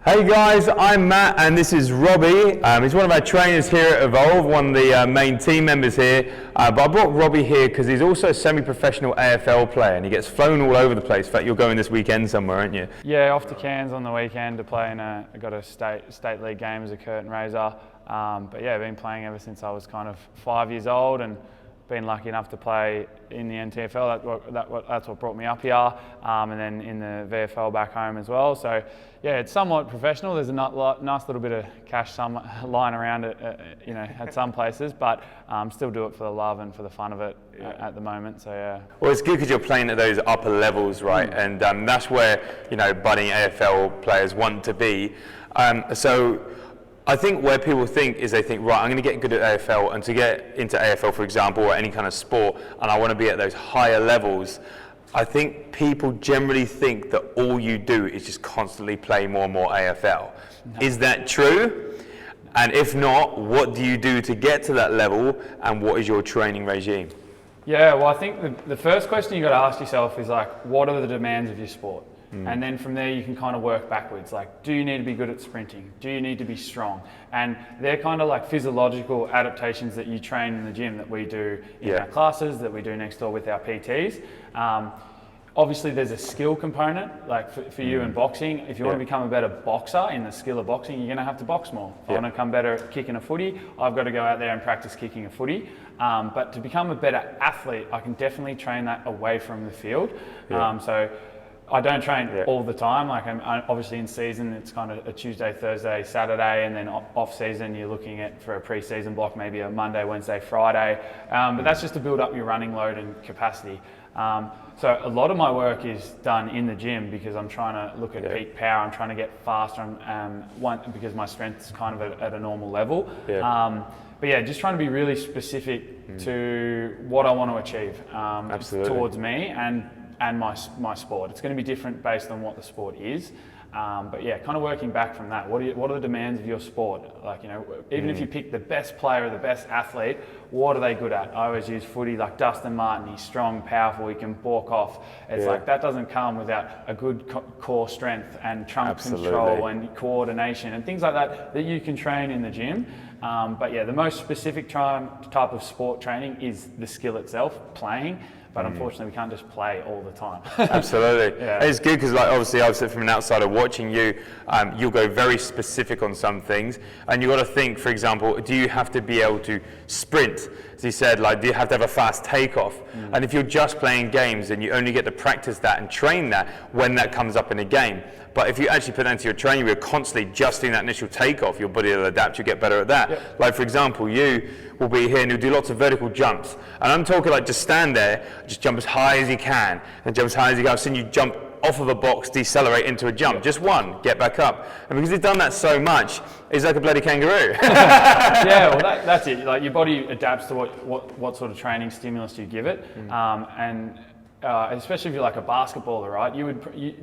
Hey guys, I'm Matt and this is Robbie. He's one of our trainers here at Evolve, one of the main team members here. But I brought Robbie here because he's also a semi-professional AFL player and he gets flown all over the place. In fact, you're going this weekend somewhere, aren't you? Yeah, off to Cairns on the weekend to play in I got a state league game as a curtain raiser. But yeah, I've been playing ever since I was kind of 5 years old and been lucky enough to play in the NTFL. That's what brought me up here, and then in the VFL back home as well. So yeah, it's somewhat professional. There's a nice little bit of cash lying around at some places, but still do it for the love and for the fun of it at the moment. So yeah. Well, it's good because you're playing at those upper levels, right? And that's where budding AFL players want to be. So I think where people think is they think, right, I'm going to get good at AFL, and to get into AFL, for example, or any kind of sport, and I want to be at those higher levels, I think people generally think that all you do is just constantly play more and more AFL. No. Is that true? And if not, what do you do to get to that level, and what is your training regime? Yeah, well, I think the first question you've got to ask yourself is like, what are the demands of your sport? And then from there you can kind of work backwards. Like, do you need to be good at sprinting? Do you need to be strong? And they're kind of like physiological adaptations that you train in the gym that we do in our classes, that we do next door with our PTs. Obviously there's a skill component, like for you in boxing. If you want to become a better boxer in the skill of boxing, you're going to have to box more. If I want to become better at kicking a footy, I've got to go out there and practice kicking a footy. But to become a better athlete, I can definitely train that away from the field. So I don't train all the time. Like, I'm obviously in season, it's kind of a Tuesday, Thursday, Saturday, and then off season, you're looking at for a pre-season block, maybe a Monday, Wednesday, Friday. But that's just to build up your running load and capacity. So a lot of my work is done in the gym because I'm trying to look at peak power. I'm trying to get faster, because my strength is kind of at a normal level. But yeah, just trying to be really specific to what I want to achieve towards me and my sport. It's going to be different based on what the sport is. But yeah, kind of working back from that. What are the demands of your sport? Like, even if you pick the best player or the best athlete, what are they good at? I always use footy, like Dustin Martin. He's strong, powerful, he can balk off. It's like, that doesn't come without a good core strength and trunk control and coordination and things like that you can train in the gym. But yeah, the most specific type of sport training is the skill itself, playing. But unfortunately, we can't just play all the time. Absolutely. It's good because, like, obviously, I was from an outsider watching you. You'll go very specific on some things, and you got to think. For example, do you have to be able to sprint? As he said, like, do you have to have a fast takeoff? And if you're just playing games, then you only get to practice that and train that when that comes up in a game. But if you actually put that into your training, you're constantly just doing that initial takeoff, your body will adapt, you get better at that. Like, for example, you will be here and you'll do lots of vertical jumps. And I'm talking like just stand there, just jump as high as you can, and jump as high as you go. I've seen you jump off of a box, decelerate into a jump. Just one, get back up. And because you've done that so much, it's like a bloody kangaroo. Yeah, well that's it. Like, your body adapts to what sort of training stimulus you give it. Especially if you're like a basketballer, right?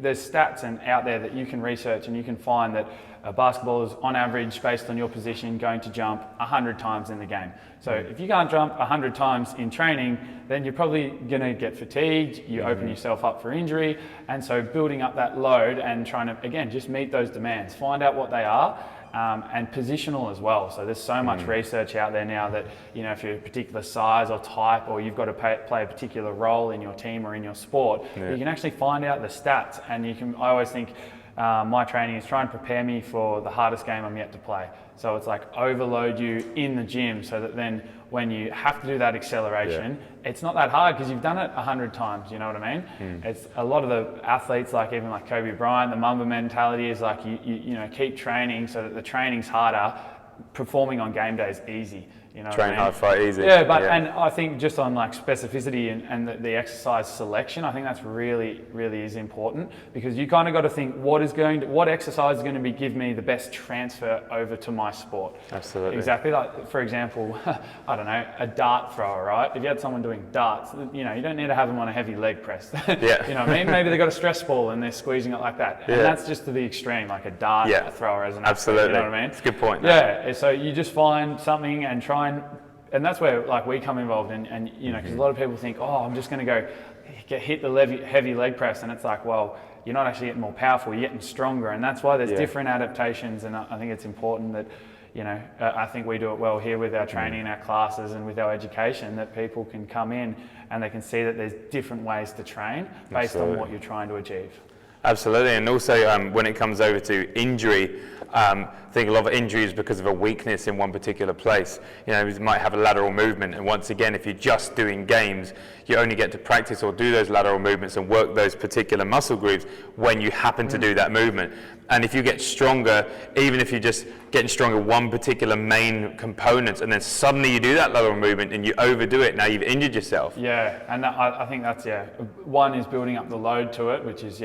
There's stats out there that you can research, and you can find that a basketballer is on average, based on your position, going to jump 100 times in the game. So if you can't jump 100 times in training, then you're probably going to get fatigued, you open yourself up for injury. And so building up that load and trying to, again, just meet those demands, find out what they are. And positional as well. So there's so much research out there now that, if you're a particular size or type, or you've got to play a particular role in your team or in your sport, you can actually find out the stats. And I always think my training is try and prepare me for the hardest game I'm yet to play. So it's like overload you in the gym so that then when you have to do that acceleration, it's not that hard because you've done it 100 times, you know what I mean? It's a lot of the athletes, like even like Kobe Bryant, the Mamba mentality is like, you keep training so that the training's harder, performing on game day is easy. Train hard, fight easy. Yeah, and I think just on like specificity and the exercise selection, I think that's really, really is important, because you kind of got to think what exercise is going to give me the best transfer over to my sport. Absolutely. Exactly. Like, for example, I don't know, a dart thrower, right? If you had someone doing darts, you don't need to have them on a heavy leg press. You know what I mean? Maybe they've got a stress ball and they're squeezing it like that. And that's just to the extreme, like a dart thrower as an athlete. Absolutely. You know what I mean? It's a good point. Yeah. So you just find something and try and that's where like we come involved in, and because a lot of people think, oh, I'm just going to go hit the heavy leg press, and it's like, well, you're not actually getting more powerful, you're getting stronger. And that's why there's different adaptations. And I think it's important that, I think we do it well here with our training and our classes and with our education, that people can come in and they can see that there's different ways to train based on what you're trying to achieve. Absolutely, and also when it comes over to injury, I think a lot of injury is because of a weakness in one particular place. You might have a lateral movement, and once again, if you're just doing games, you only get to practice or do those lateral movements and work those particular muscle groups when you happen to do that movement. And if you get stronger, even if you're just getting stronger one particular main component, and then suddenly you do that lateral movement and you overdo it, now you've injured yourself. Yeah, and I think that's, one is building up the load to it, which is,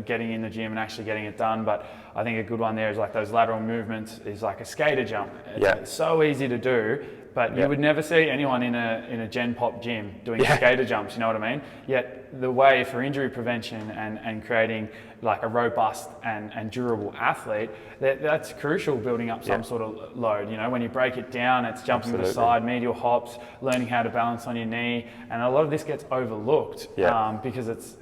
getting in the gym and actually getting it done. But I think a good one there is like those lateral movements is like a skater jump. It's so easy to do, but you would never see anyone in a Gen Pop gym doing skater jumps, you know what I mean? Yet the way for injury prevention and creating like a robust and durable athlete, that's crucial, building up some sort of load. When you break it down, it's jumping to the side, medial hops, learning how to balance on your knee, and a lot of this gets overlooked because it's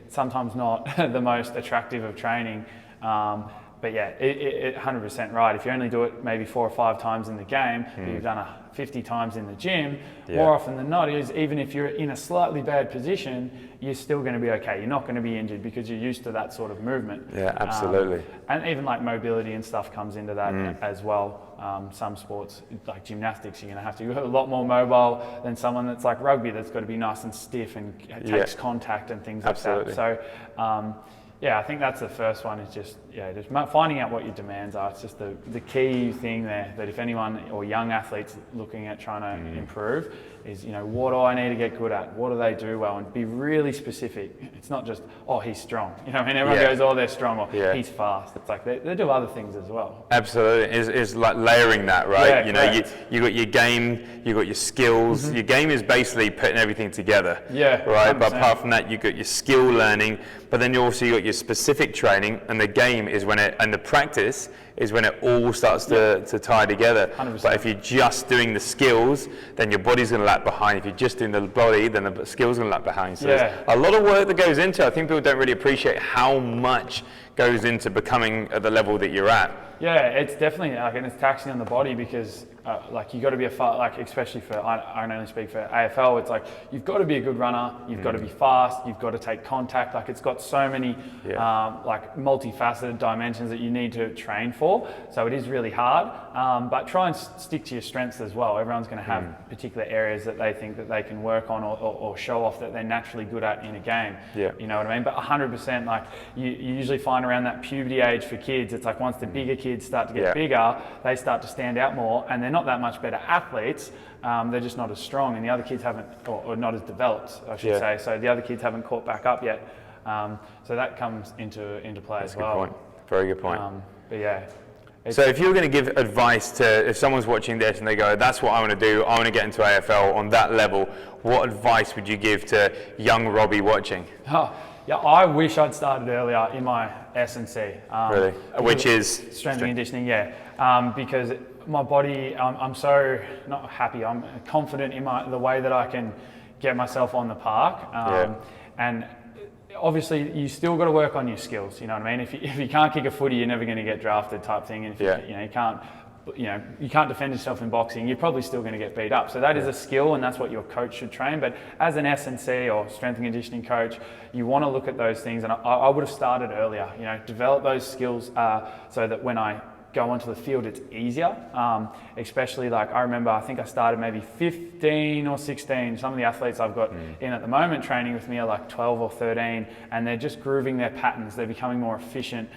sometimes not the most attractive of training. But it 100% right. If you only do it maybe 4 or 5 times in the game, but you've done 50 times in the gym, more often than not, is even if you're in a slightly bad position, you're still going to be okay. You're not going to be injured because you're used to that sort of movement. Yeah, absolutely. And even like mobility and stuff comes into that as well. Some sports, like gymnastics, you're going to have to be a lot more mobile than someone that's like rugby, that's got to be nice and stiff and takes contact and things like that. So, I think that's the first one, is just finding out what your demands are. It's just the key thing there, that if anyone or young athletes looking at trying to improve is, what do I need to get good at? What do they do well? And be really specific. It's not just, oh, he's strong. Everyone goes, oh, they're strong, or he's fast. It's like they do other things as well. Absolutely. It's like layering that, right? Yeah, you got your game, you got your skills. Your game is basically putting everything together. Yeah. Right? 100%. But apart from that, you got your skill learning, but then you also got your specific training, and the game is and the practice is when it all starts to tie together. 100%. But if you're just doing the skills, then your body's going to lag behind. If you're just doing the body, then the skills are going to lag behind. So there's a lot of work that goes into it. I think people don't really appreciate how much goes into becoming at the level that you're at. Yeah, it's definitely and it's taxing on the body, because you got to be especially for, I can only speak for AFL, it's like you've got to be a good runner, you've got to be fast, you've got to take contact. Like, it's got so many multifaceted dimensions that you need to train for. So it is really hard, but try and stick to your strengths as well. Everyone's going to have particular areas that they think that they can work on or show off that they're naturally good at in a game. You know what I mean? But 100%, like you usually find around that puberty age for kids, it's like once the bigger kids start to get bigger, they start to stand out more, and they're not that much better athletes. They're just not as strong, and the other kids haven't, or not as developed, I should say. So the other kids haven't caught back up yet. So that comes into play as well. Good point. Very good point. But so if you were going to give advice to, if someone's watching this and they go, that's what I want to do, I want to get into AFL on that level, what advice would you give to young Robbie watching? I wish I'd started earlier in my S&C. Really? Which is? Strength and conditioning, because my body, I'm so not happy, I'm confident in the way that I can get myself on the park. And obviously you still got to work on your skills, you know what I mean? If you can't kick a footy, you're never going to get drafted type thing. And if you can't defend yourself in boxing, you're probably still going to get beat up. So that is a skill, and that's what your coach should train. But as an S&C or strength and conditioning coach, you want to look at those things, and I would have started earlier, develop those skills so that when I go onto the field, it's easier. Especially like, I remember, I think I started maybe 15 or 16. Some of the athletes I've got in at the moment training with me are like 12 or 13, and they're just grooving their patterns. They're becoming more efficient.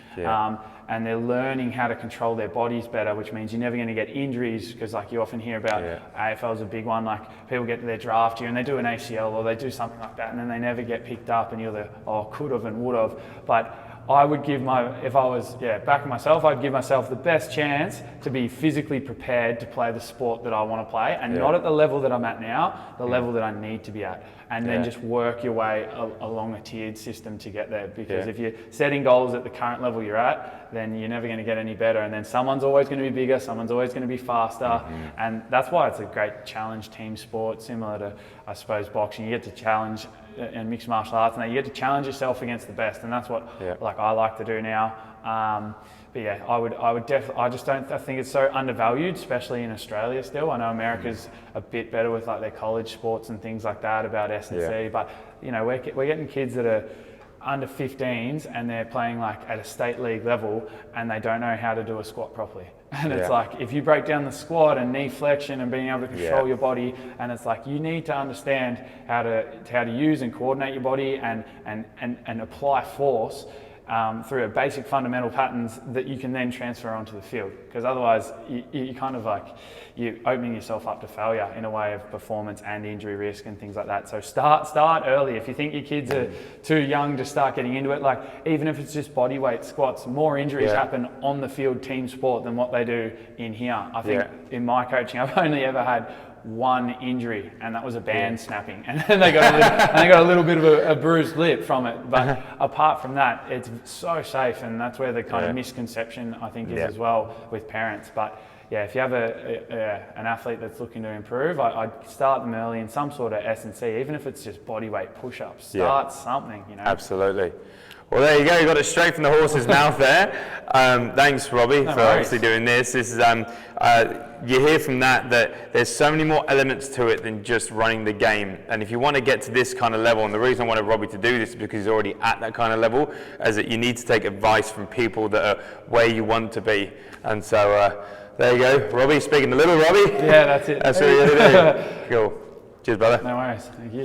And they're learning how to control their bodies better, which means you're never going to get injuries, because like you often hear about AFL is a big one, like people get to their draft year and they do an ACL or they do something like that, and then they never get picked up, and you're the, could have and would have. But I would give if I was backing myself, I'd give myself the best chance to be physically prepared to play the sport that I want to play, and not at the level that I'm at now, the level that I need to be at. And then just work your way along a tiered system to get there. Because if you're setting goals at the current level you're at, then you're never going to get any better. And then someone's always going to be bigger, someone's always going to be faster. And that's why it's a great challenge team sport, similar to, I suppose, boxing. You get to challenge and mixed martial arts, and you get to challenge yourself against the best, and that's what like I like to do now. But yeah, I would definitely. I think it's so undervalued, especially in Australia still. I know America's a bit better with like their college sports and things like that about S&C, but you know we're getting kids that are under 15s and they're playing like at a state league level and they don't know how to do a squat properly. And it's like, if you break down the squat and knee flexion and being able to control your body, and it's like, you need to understand how to use and coordinate your body and apply force through a basic fundamental patterns that you can then transfer onto the field. Because otherwise you kind of like, you're opening yourself up to failure in a way of performance and injury risk and things like that. So start early. If you think your kids are too young to start getting into it, like even if it's just body weight squats, more injuries happen on the field team sport than what they do in here. I think in my coaching, I've only ever had one injury, and that was a band snapping, and then they got a little bit of a bruised lip from it. But apart from that, it's so safe, and that's where the kind of misconception I think is as well with parents. But yeah, if you have an athlete that's looking to improve, I'd start them early in some sort of S&C, even if it's just body weight push-ups. Start something, you know. Absolutely. Well, there you go. You got it straight from the horse's mouth there. Thanks, Robbie, for obviously doing this. This is you hear from that there's so many more elements to it than just running the game. And if you want to get to this kind of level, and the reason I wanted Robbie to do this is because he's already at that kind of level, is that you need to take advice from people that are where you want to be. And so there you go, Robbie. Speaking to little Robbie. Yeah, that's it. That's what you're going to do. Cool. Cheers, brother. No worries. Thank you.